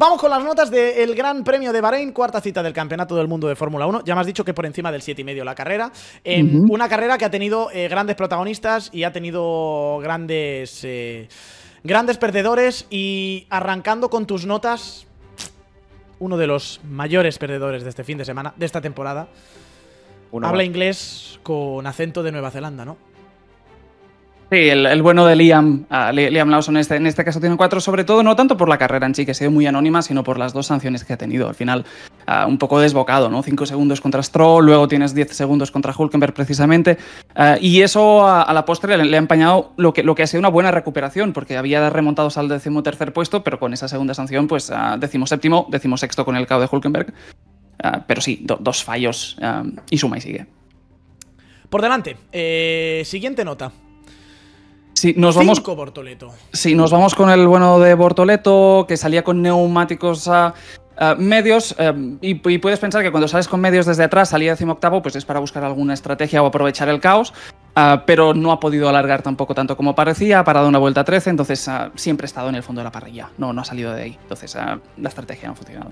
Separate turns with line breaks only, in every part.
Vamos con las notas del Gran Premio de Bahrein, cuarta cita del Campeonato del Mundo de Fórmula 1. Ya me has dicho que por encima del 7,5 la carrera. Una carrera que ha tenido grandes protagonistas y ha tenido grandes perdedores. Y arrancando con tus notas, uno de los mayores perdedores de este fin de semana, de esta temporada. Habla inglés con acento de Nueva Zelanda, ¿no?
Sí, el bueno de Liam Lawson en este caso tiene 4, sobre todo no tanto por la carrera en sí, que ha sido muy anónima, sino por las 2 sanciones que ha tenido. Al final, un poco desbocado, ¿no? 5 segundos contra Stroll, luego tienes 10 segundos contra Hülkenberg precisamente, y eso a la postre le ha empañado lo que ha sido una buena recuperación, porque había remontado al 13º puesto, pero con esa segunda sanción, pues 17º, 16º con el KO de Hülkenberg. Pero sí, 2 fallos y suma y sigue.
Por delante, siguiente nota.
Sí, nos vamos con el bueno de Bortoleto, que salía con neumáticos medios, y puedes pensar que cuando sales con medios desde atrás, salía 18º, pues es para buscar alguna estrategia o aprovechar el caos, pero no ha podido alargar tampoco tanto como parecía, ha parado una vuelta 13, entonces siempre ha estado en el fondo de la parrilla, no ha salido de ahí, entonces la estrategia no ha funcionado.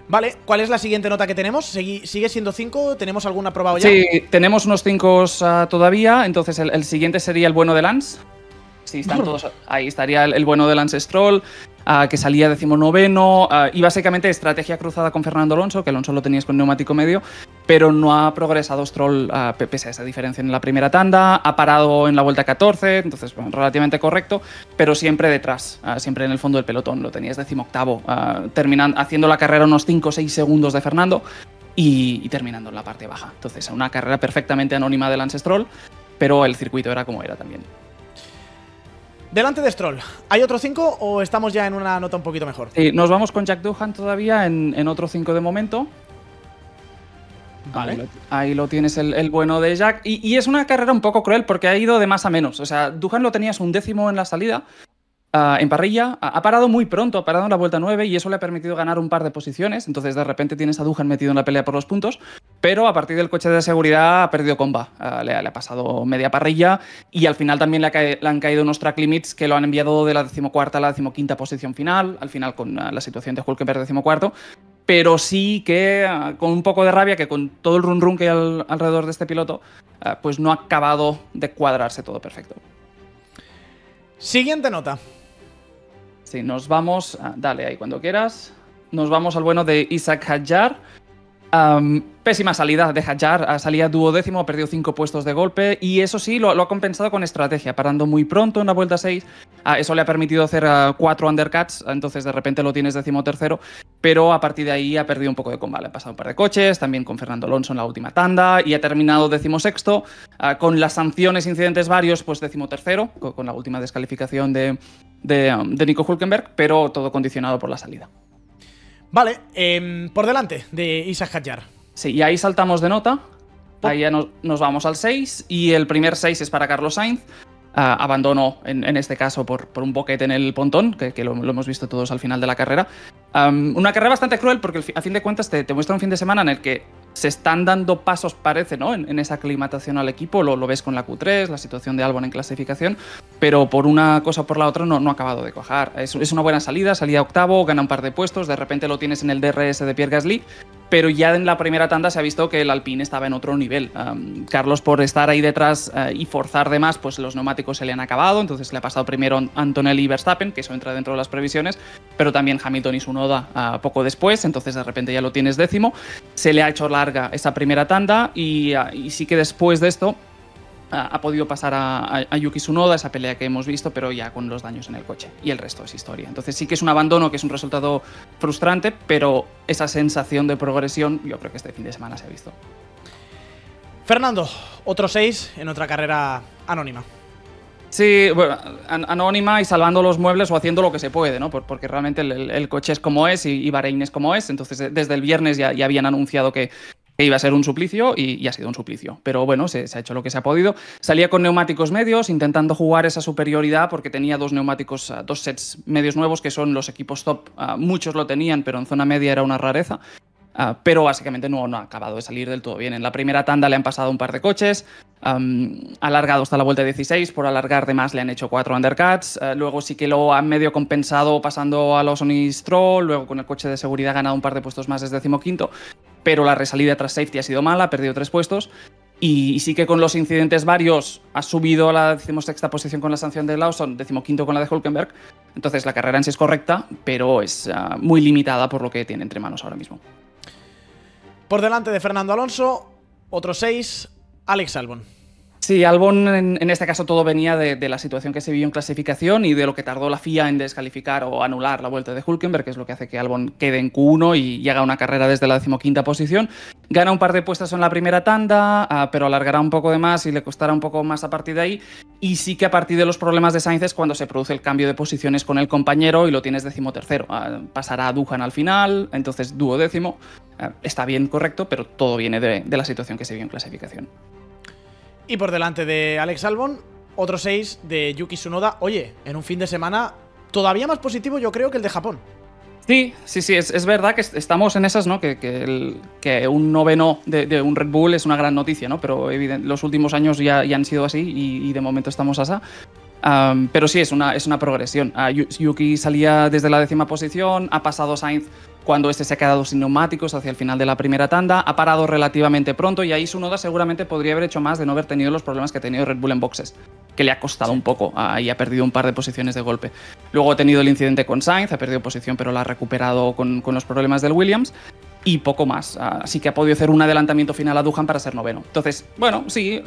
Vale, ¿cuál es la siguiente nota que tenemos? ¿Sigue siendo 5? ¿Tenemos alguna aprobado ya?
Sí, tenemos unos 5 todavía, entonces el siguiente sería el bueno de Lance. Sí, están todos. Ahí estaría el bueno de Lance Stroll, que salía 19º, y básicamente estrategia cruzada con Fernando Alonso, que Alonso lo tenías con neumático medio, pero no ha progresado Stroll pese a esa diferencia en la primera tanda, ha parado en la vuelta 14, entonces bueno, relativamente correcto, pero siempre detrás, siempre en el fondo del pelotón, lo tenías 18º, terminando, haciendo la carrera unos 5 o 6 segundos de Fernando y terminando en la parte baja. Entonces una carrera perfectamente anónima de Lance Stroll, pero el circuito era como era también.
Delante de Stroll, ¿hay otro 5 o estamos ya en una nota un poquito mejor?
Sí, nos vamos con Jack Doohan todavía en otro 5 de momento.
Vale.
Ahí lo tienes, el bueno de Jack. Y es una carrera un poco cruel porque ha ido de más a menos. O sea, Doohan lo tenías 1º en la salida, en parrilla. Ha parado muy pronto, ha parado en la vuelta 9 y eso le ha permitido ganar un par de posiciones. Entonces, de repente tienes a Doohan metido en la pelea por los puntos. Pero a partir del coche de seguridad ha perdido comba. Le ha pasado media parrilla y al final también le han caído unos track limits que lo han enviado de la 14ª a la 15ª posición final. Al final con la situación de Hülkenberg 14º. Pero sí que con un poco de rabia, que con todo el run que hay alrededor de este piloto, pues no ha acabado de cuadrarse todo perfecto.
Siguiente nota.
Sí, nos vamos, dale ahí cuando quieras. Nos vamos al bueno de Isack Hadjar. Pésima salida de Hadjar, salía 12º, ha perdido 5 puestos de golpe y eso sí lo ha compensado con estrategia, parando muy pronto en la vuelta 6. Eso le ha permitido hacer 4 undercuts, entonces de repente lo tienes 13º, pero a partir de ahí ha perdido un poco de combate. Ha pasado un par de coches, también con Fernando Alonso en la última tanda y ha terminado 16º, con las sanciones, incidentes varios, pues 13º, con la última descalificación de Nico Hülkenberg, pero todo condicionado por la salida.
Vale, por delante de Isack Hadjar.
Sí, y ahí saltamos de nota. Ahí ya nos vamos al 6 y el primer 6 es para Carlos Sainz. Abandonó, en este caso, por un boquete en el pontón, que lo hemos visto todos al final de la carrera. Una carrera bastante cruel porque a fin de cuentas te muestra un fin de semana en el que se están dando pasos, parece, ¿no? En esa aclimatación al equipo, lo ves con la Q3, la situación de Albon en clasificación, pero por una cosa o por la otra no ha acabado de cuajar. Es una buena salida 8º, gana un par de puestos, de repente lo tienes en el DRS de Pierre Gasly, pero ya en la primera tanda se ha visto que el Alpine estaba en otro nivel. Carlos, por estar ahí detrás y forzar de más, pues los neumáticos se le han acabado, entonces le ha pasado primero a Antonelli y Verstappen, que eso entra dentro de las previsiones, pero también Hamilton y Tsunoda poco después, entonces de repente ya lo tienes 10º. Se le ha hecho larga esa primera tanda y sí que después de esto ha podido pasar a Yuki Tsunoda, esa pelea que hemos visto, pero ya con los daños en el coche. Y el resto es historia. Entonces sí que es un abandono, que es un resultado frustrante, pero esa sensación de progresión yo creo que este fin de semana se ha visto.
Fernando, otro 6 en otra carrera anónima.
Sí, bueno, anónima y salvando los muebles o haciendo lo que se puede, ¿no? Porque realmente el coche es como es y Bahrein es como es. Entonces desde el viernes ya habían anunciado que iba a ser un suplicio y ha sido un suplicio. Pero bueno, se ha hecho lo que se ha podido. Salía con neumáticos medios, intentando jugar esa superioridad porque tenía dos neumáticos, dos sets medios nuevos que son los equipos top. Muchos lo tenían, pero en zona media era una rareza. pero básicamente no ha acabado de salir del todo bien. En la primera tanda le han pasado un par de coches, alargado hasta la vuelta 16, por alargar de más le han hecho 4 undercuts, luego sí que lo han medio compensado pasando a Lawson y Stroll, luego con el coche de seguridad ha ganado un par de puestos más desde 15º, pero la resalida tras safety ha sido mala, ha perdido 3 puestos. Y sí que con los incidentes varios ha subido a la 16ª posición con la sanción de Lawson, 15º con la de Hülkenberg. Entonces la carrera en sí es correcta, pero es muy limitada por lo que tiene entre manos ahora mismo.
Por delante de Fernando Alonso, otro 6, Alex Albon.
Sí, Albon en este caso todo venía de la situación que se vio en clasificación y de lo que tardó la FIA en descalificar o anular la vuelta de Hülkenberg, que es lo que hace que Albon quede en Q1 y haga una carrera desde la 15ª posición. Gana un par de puestos en la primera tanda, pero alargará un poco de más y le costará un poco más a partir de ahí. Y sí que a partir de los problemas de Sainz es cuando se produce el cambio de posiciones con el compañero y lo tienes 13º. Pasará a Doohan al final, entonces 12º. Está bien, correcto, pero todo viene de la situación que se vio en clasificación.
Y por delante de Alex Albon, otro 6 de Yuki Tsunoda. Oye, en un fin de semana todavía más positivo yo creo que el de Japón.
Sí, es verdad que estamos en esas, ¿no? Que un noveno de un Red Bull es una gran noticia, ¿no? Pero los últimos años ya han sido así y de momento estamos así. Pero sí, es una progresión. Yuki salía desde la 10ª posición, ha pasado Sainz cuando este se ha quedado sin neumáticos hacia el final de la primera tanda, ha parado relativamente pronto y ahí Tsunoda seguramente podría haber hecho más de no haber tenido los problemas que ha tenido Red Bull en boxes, que le ha costado un poco y ha perdido un par de posiciones de golpe. Luego ha tenido el incidente con Sainz, ha perdido posición pero la ha recuperado con los problemas del Williams y poco más. Así que ha podido hacer un adelantamiento final a Doohan para ser noveno. Entonces, bueno, sí,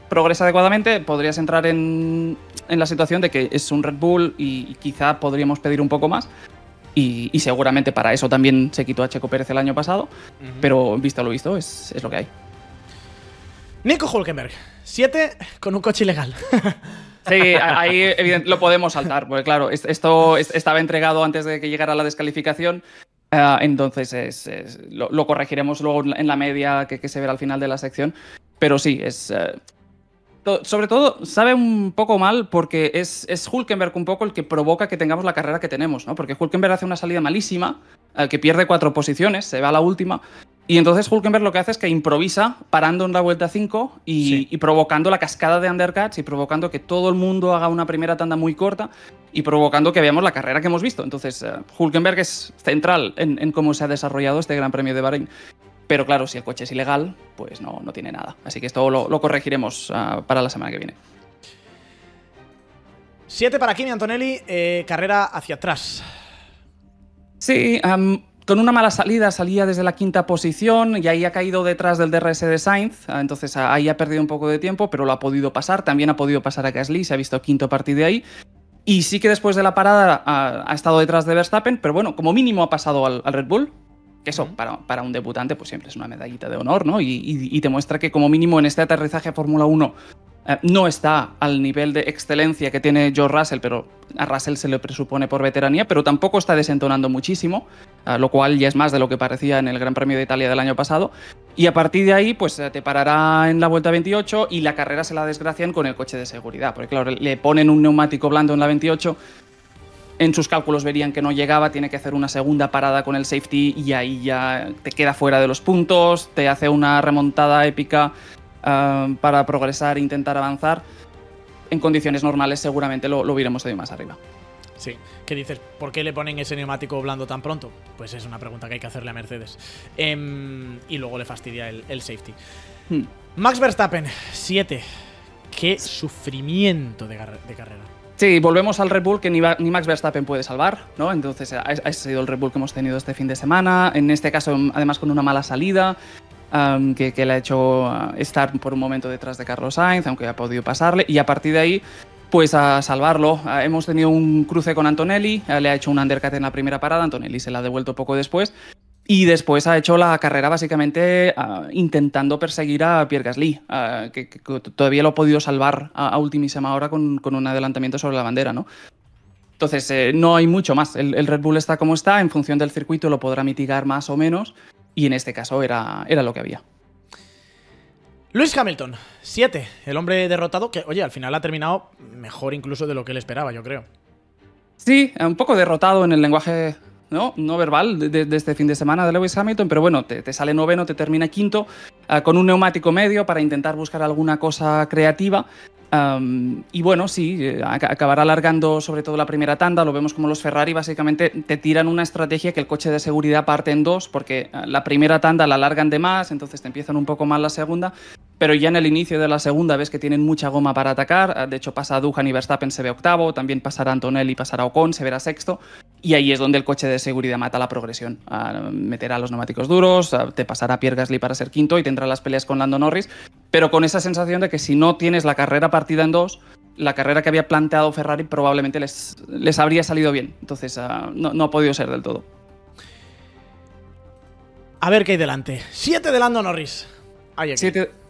progresa adecuadamente, podrías entrar en la situación de que es un Red Bull y quizá podríamos pedir un poco más. Y seguramente para eso también se quitó a Checo Pérez el año pasado, pero visto lo visto es lo que hay.
Nico Hülkenberg, 7 con un coche ilegal.
Sí, ahí evidentemente lo podemos saltar, porque claro, esto estaba entregado antes de que llegara la descalificación, entonces lo corregiremos luego en la media que se verá al final de la sección, pero sí, sobre todo, sabe un poco mal porque es Hülkenberg un poco el que provoca que tengamos la carrera que tenemos, ¿no? Porque Hülkenberg hace una salida malísima, que pierde 4 posiciones, se va a la última, y entonces Hülkenberg lo que hace es que improvisa parando en la vuelta 5 y provocando la cascada de undercuts y provocando que todo el mundo haga una primera tanda muy corta y provocando que veamos la carrera que hemos visto. Entonces, Hülkenberg es central en cómo se ha desarrollado este Gran Premio de Bahrein. Pero claro, si el coche es ilegal, pues no tiene nada. Así que esto lo corregiremos para la semana que viene.
7 para Kimi Antonelli, carrera hacia atrás.
Sí, con una mala salida, salía desde la 5ª posición y ahí ha caído detrás del DRS de Sainz. Entonces ahí ha perdido un poco de tiempo, pero lo ha podido pasar. También ha podido pasar a Gasly, se ha visto quinto a partir de ahí. Y sí que después de la parada ha estado detrás de Verstappen, pero bueno, como mínimo ha pasado al Red Bull. Que eso, para un debutante, pues siempre es una medallita de honor, ¿no? Y te muestra que como mínimo en este aterrizaje a Fórmula 1 no está al nivel de excelencia que tiene George Russell, pero a Russell se le presupone por veteranía, pero tampoco está desentonando muchísimo, lo cual ya es más de lo que parecía en el Gran Premio de Italia del año pasado. Y a partir de ahí, pues te parará en la vuelta 28 y la carrera se la desgracian con el coche de seguridad, porque claro, le ponen un neumático blando en la 28. En sus cálculos verían que no llegaba, tiene que hacer una segunda parada con el safety y ahí ya te queda fuera de los puntos, te hace una remontada épica para progresar e intentar avanzar. En condiciones normales seguramente lo hubiéramos tenido más arriba.
Sí, ¿qué dices? ¿Por qué le ponen ese neumático blando tan pronto? Pues es una pregunta que hay que hacerle a Mercedes. Y luego le fastidia el safety. Max Verstappen, 7. Qué sufrimiento de carrera.
Sí, volvemos al Red Bull que ni Max Verstappen puede salvar, ¿no? Entonces, ese ha sido el Red Bull que hemos tenido este fin de semana. En este caso, además, con una mala salida que le ha hecho estar por un momento detrás de Carlos Sainz, aunque ha podido pasarle. Y a partir de ahí, pues a salvarlo. Hemos tenido un cruce con Antonelli, le ha hecho un undercut en la primera parada. Antonelli se la ha devuelto poco después. Y después ha hecho la carrera básicamente intentando perseguir a Pierre Gasly, que todavía lo ha podido salvar a ultimísima hora con un adelantamiento sobre la bandera, ¿no? Entonces, no hay mucho más. El Red Bull está como está, en función del circuito lo podrá mitigar más o menos, y en este caso era lo que había.
Lewis Hamilton, 7. El hombre derrotado, que, oye, al final ha terminado mejor incluso de lo que él esperaba, yo creo.
Sí, un poco derrotado en el lenguaje ¿no? No verbal de este fin de semana de Lewis Hamilton, pero bueno, te sale noveno, te termina quinto, con un neumático medio para intentar buscar alguna cosa creativa. Y bueno, sí, acabará alargando sobre todo la primera tanda. Lo vemos como los Ferrari básicamente te tiran una estrategia que el coche de seguridad parte en dos, porque la primera tanda la alargan de más, entonces te empiezan un poco mal la segunda, pero ya en el inicio de la segunda ves que tienen mucha goma para atacar. De hecho pasa Doohan y Verstappen, se ve octavo, también pasará Antonelli, pasará Ocon, se verá sexto, y ahí es donde el coche de seguridad mata la progresión. Meterá los neumáticos duros, te pasará Pierre Gasly para ser quinto y tendrá las peleas con Lando Norris, pero con esa sensación de que si no tienes la carrera partida en dos, la carrera que había planteado Ferrari probablemente les habría salido bien. Entonces no ha podido ser del todo.
A ver qué hay delante. 7 de Lando Norris.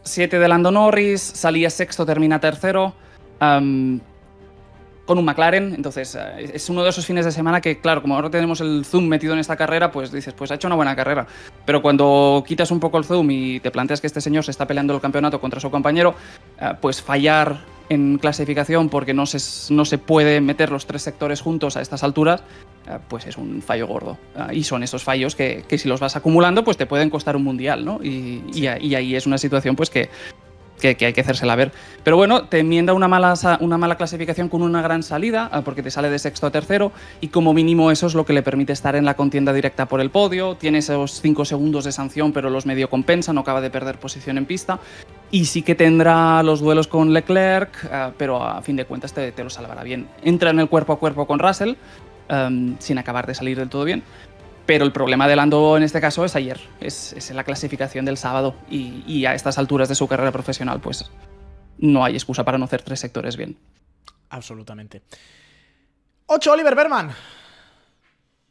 7 de Lando Norris, salía sexto, termina tercero. Con un McLaren, entonces es uno de esos fines de semana que, claro, como ahora tenemos el zoom metido en esta carrera, pues dices, pues ha hecho una buena carrera. Pero cuando quitas un poco el zoom y te planteas que este señor se está peleando el campeonato contra su compañero, pues fallar en clasificación porque no se puede meter los tres sectores juntos a estas alturas, pues es un fallo gordo. Y son esos fallos que si los vas acumulando, pues te pueden costar un mundial, ¿no? Y ahí es una situación pues que hay que hacérsela ver. Pero bueno, te enmienda una mala clasificación con una gran salida, porque te sale de sexto a tercero, y como mínimo eso es lo que le permite estar en la contienda directa por el podio. Tiene esos 5 segundos de sanción, pero los medio compensa, no acaba de perder posición en pista. Y sí que tendrá los duelos con Leclerc, pero a fin de cuentas te lo salvará bien. Entra en el cuerpo a cuerpo con Russell, sin acabar de salir del todo bien. Pero el problema de Lando en este caso es ayer, es en la clasificación del sábado, y a estas alturas de su carrera profesional pues no hay excusa para no hacer tres sectores bien.
Absolutamente. 8, Oliver Behrman.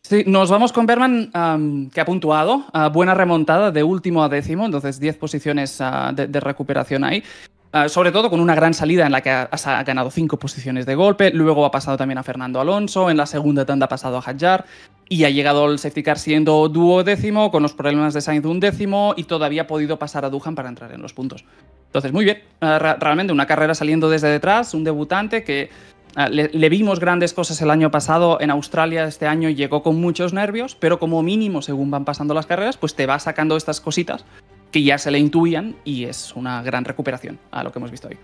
Sí, nos vamos con Behrman, que ha puntuado, buena remontada de último a décimo, entonces 10 posiciones de recuperación ahí. Sobre todo con una gran salida en la que ha ganado 5 posiciones de golpe, luego ha pasado también a Fernando Alonso, en la segunda tanda ha pasado a Hadjar, y ha llegado el safety car siendo duodécimo, con los problemas de Sainz undécimo, y todavía ha podido pasar a Doohan para entrar en los puntos. Entonces, muy bien, realmente una carrera saliendo desde detrás, un debutante que le vimos grandes cosas el año pasado en Australia. Este año llegó con muchos nervios, pero como mínimo, según van pasando las carreras, pues te va sacando estas cositas que ya se le intuían, y es una gran recuperación a lo que hemos visto hoy.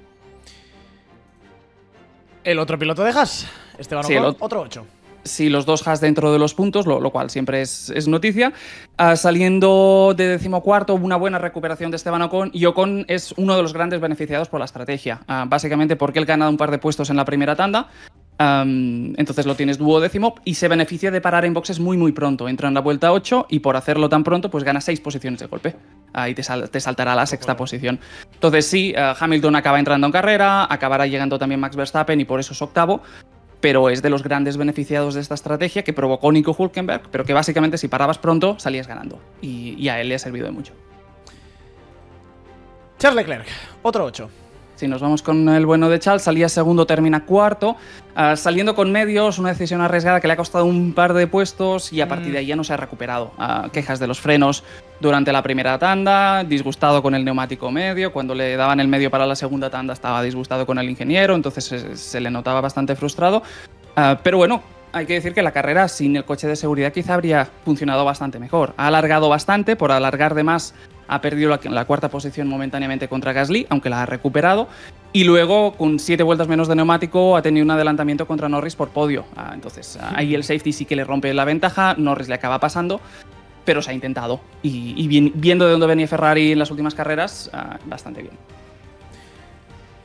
El otro piloto de Haas, Esteban Ocon, otro 8.
Sí, los dos Haas dentro de los puntos, lo cual siempre es noticia. Saliendo de 14º, una buena recuperación de Esteban Ocon, y Ocon es uno de los grandes beneficiados por la estrategia, básicamente porque él gana un par de puestos en la primera tanda. Entonces lo tienes duodécimo y se beneficia de parar en boxes muy pronto. Entra en la vuelta 8 y por hacerlo tan pronto pues gana 6 posiciones de golpe. Ahí te saltará la sexta posición. Entonces sí, Hamilton acaba entrando en carrera, acabará llegando también Max Verstappen y por eso es octavo, pero es de los grandes beneficiados de esta estrategia que provocó Nico Hülkenberg, pero que básicamente si parabas pronto salías ganando, y a él le ha servido de mucho.
Charles Leclerc, otro 8.
Si nos vamos con el bueno de Charles, salía segundo, termina cuarto, saliendo con medios, una decisión arriesgada que le ha costado un par de puestos, y a partir de ahí ya no se ha recuperado. Quejas de los frenos durante la primera tanda, disgustado con el neumático medio, cuando le daban el medio para la segunda tanda estaba disgustado con el ingeniero, entonces se le notaba bastante frustrado. Pero bueno, hay que decir que la carrera sin el coche de seguridad quizá habría funcionado bastante mejor. Ha alargado bastante, por alargar de más ha perdido la cuarta posición momentáneamente contra Gasly, aunque la ha recuperado, y luego con 7 vueltas menos de neumático ha tenido un adelantamiento contra Norris por podio. Entonces ahí el safety sí que le rompe la ventaja, Norris le acaba pasando, pero se ha intentado, y viendo de dónde venía Ferrari en las últimas carreras, bastante bien.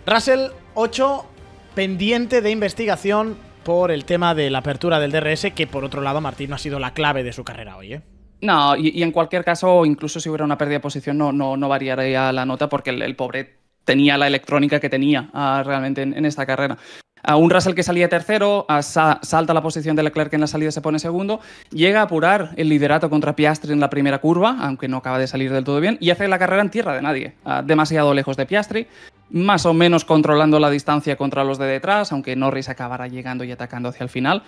Russell, 8, pendiente de investigación por el tema de la apertura del DRS, que por otro lado, Martín, no ha sido la clave de su carrera hoy, ¿eh?
No, y en cualquier caso, incluso si hubiera una pérdida de posición, no variaría la nota, porque el pobre tenía la electrónica que tenía realmente en esta carrera. Un Russell que salía tercero, salta la posición de Leclerc en la salida, se pone segundo, llega a apurar el liderato contra Piastri en la primera curva, aunque no acaba de salir del todo bien, y hace la carrera en tierra de nadie, demasiado lejos de Piastri, más o menos controlando la distancia contra los de detrás, aunque Norris acabará llegando y atacando hacia el final.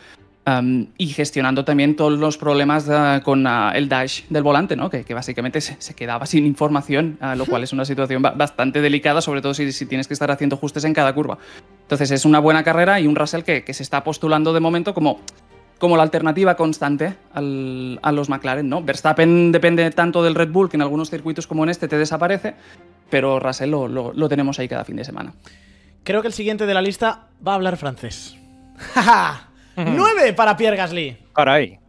Y gestionando también todos los problemas con el dash del volante, ¿no? Que básicamente se quedaba sin información, lo cual es una situación bastante delicada, sobre todo si tienes que estar haciendo ajustes en cada curva. Entonces es una buena carrera, y un Russell que se está postulando de momento como como la alternativa constante a los McLaren, ¿no? Verstappen depende tanto del Red Bull que en algunos circuitos como en este te desaparece, pero Russell lo tenemos ahí cada fin de semana.
Creo que el siguiente de la lista va a hablar francés. ¡Ja! 9 para Pierre Gasly.
Caray.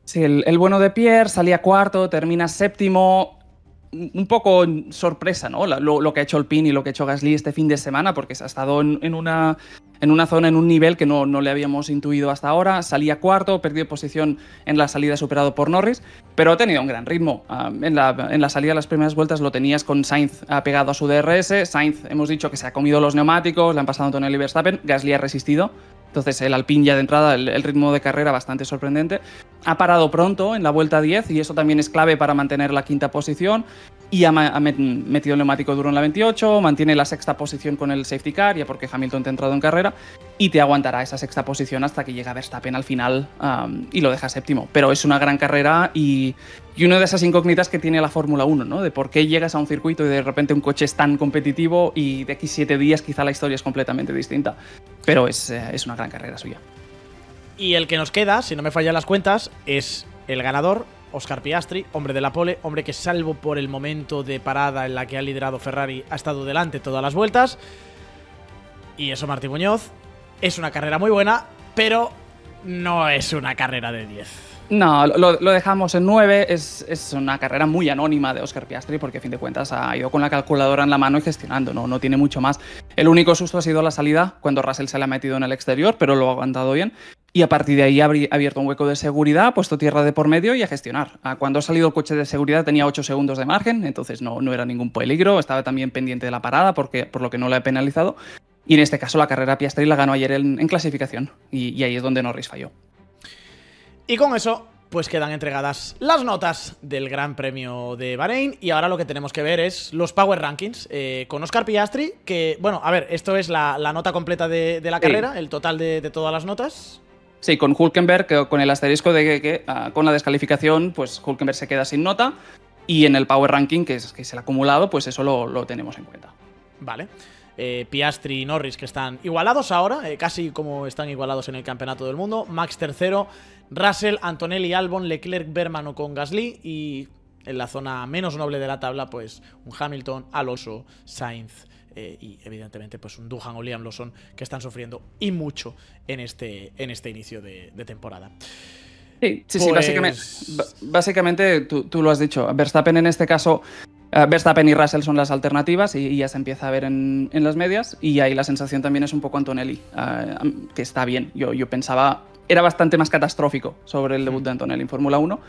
Sí, el bueno de Pierre salía cuarto, termina séptimo. Un poco sorpresa, ¿no? Lo que ha hecho Alpine y lo que ha hecho Gasly este fin de semana, porque se ha estado en una zona, en un nivel que no le habíamos intuido hasta ahora. Salía cuarto, perdió posición en la salida, superado por Norris, pero ha tenido un gran ritmo. En la salida de las primeras vueltas lo tenías con Sainz pegado a su DRS. Sainz, hemos dicho que se ha comido los neumáticos, le han pasado Antonelli y Verstappen. Gasly ha resistido. Entonces el Alpine ya de entrada, el ritmo de carrera bastante sorprendente. Ha parado pronto en la vuelta 10 y eso también es clave para mantener la quinta posición. Y ha metido el neumático duro en la 28, mantiene la sexta posición con el safety car, ya porque Hamilton te ha entrado en carrera, y te aguantará esa sexta posición hasta que llega Verstappen al final y lo deja séptimo. Pero es una gran carrera y una de esas incógnitas que tiene la Fórmula 1, ¿no? De por qué llegas a un circuito y de repente un coche es tan competitivo y de aquí 7 días quizá la historia es completamente distinta. Pero es una gran carrera suya.
Y el que nos queda, si no me fallan las cuentas, es el ganador, Oscar Piastri, hombre de la pole, hombre que salvo por el momento de parada en la que ha liderado Ferrari, ha estado delante todas las vueltas. Y eso, Martí Muñoz, es una carrera muy buena, pero no es una carrera de 10.
No, lo dejamos en 9. Es una carrera muy anónima de Oscar Piastri porque a fin de cuentas ha ido con la calculadora en la mano y gestionando, no tiene mucho más. El único susto ha sido la salida cuando Russell se le ha metido en el exterior, pero lo ha aguantado bien. Y a partir de ahí ha abierto un hueco de seguridad, ha puesto tierra de por medio y a gestionar. Cuando ha salido el coche de seguridad tenía 8 segundos de margen, entonces no era ningún peligro. Estaba también pendiente de la parada por lo que no le ha penalizado. Y en este caso la carrera Piastri la ganó ayer en clasificación y ahí es donde Norris falló.
Y con eso, pues quedan entregadas las notas del Gran Premio de Bahrein. Y ahora lo que tenemos que ver es los Power Rankings con Oscar Piastri, que, bueno, a ver, esto es la nota completa de la carrera, el total de todas las notas.
Sí, con Hülkenberg, con el asterisco de que con la descalificación, pues Hülkenberg se queda sin nota. Y en el Power Ranking, que es el acumulado, pues eso lo tenemos en cuenta.
Vale. Piastri y Norris, que están igualados ahora, casi como están igualados en el Campeonato del Mundo. Max tercero, Russell, Antonelli, Albon, Leclerc, Berman con Gasly. Y en la zona menos noble de la tabla, pues un Hamilton, Alonso, Sainz y evidentemente pues un Doohan o Liam Lawson, que están sufriendo y mucho en este inicio de temporada.
Sí, básicamente tú lo has dicho. Verstappen en este caso, Verstappen y Russell son las alternativas y ya se empieza a ver en las medias. Y ahí la sensación también es un poco Antonelli, que está bien. Yo pensaba, era bastante más catastrófico sobre el debut de Antonelli en Fórmula 1.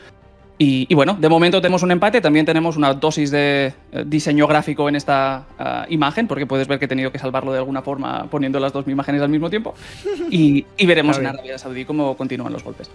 Y bueno, de momento tenemos un empate, también tenemos una dosis de diseño gráfico en esta imagen, porque puedes ver que he tenido que salvarlo de alguna forma poniendo las dos imágenes al mismo tiempo. Y veremos en Arabia Saudí cómo continúan los golpes.